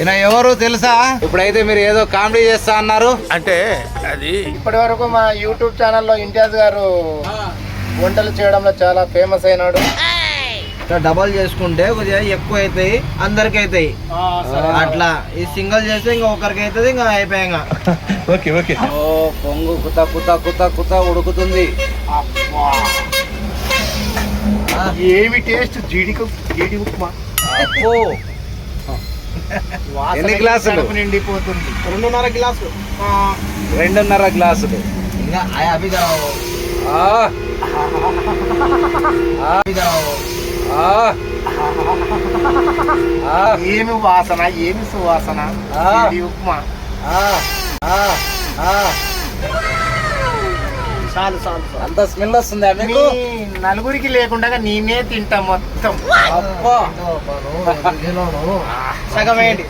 ఈయన ఎవరు తెలుసా? ఇప్పుడైతే మీరు ఏదో కామెడీ చేస్తా అన్నారు. అంటే అది ఇప్పటి వరకు మా యూట్యూబ్ ఛానల్లో ఇంతియాజ్ గారు వంటలు చేయడంలో చాలా ఫేమస్ అయినాడు. డబల్ చేసుకుంటే కొద్దిగా ఎక్కువ అవుతాయి, అందరికి అవుతాయి. అట్లా ఈ సింగిల్ చేస్తే ఇంకా ఒకరికి అవుతుంది, ఇంకా అయిపోయాక. Okay okay. ఓ పొంగు కుత కుత కుత కుత ఉడుకుతుంది. ఏమి టేస్ట్ జీడి ఉప్మా. అబ్బో. వాసన ఎన్ని గ్లాసులు? కడుపు నిండిపోతుంది. 2.5 గ్లాసులు. 2.5 గ్లాసులు. ఇంకా అవి కావు. ఏమి వాసన, ఏమి సువాసన. జీడి ఉప్మా. చాలు చాలు చాలు. అంత స్మెల్ వస్తుంది మీకు? మీ నలుగురికి లేకుండా నేనే తింటా మొత్తం. అబ్బా. సగం వేయండి.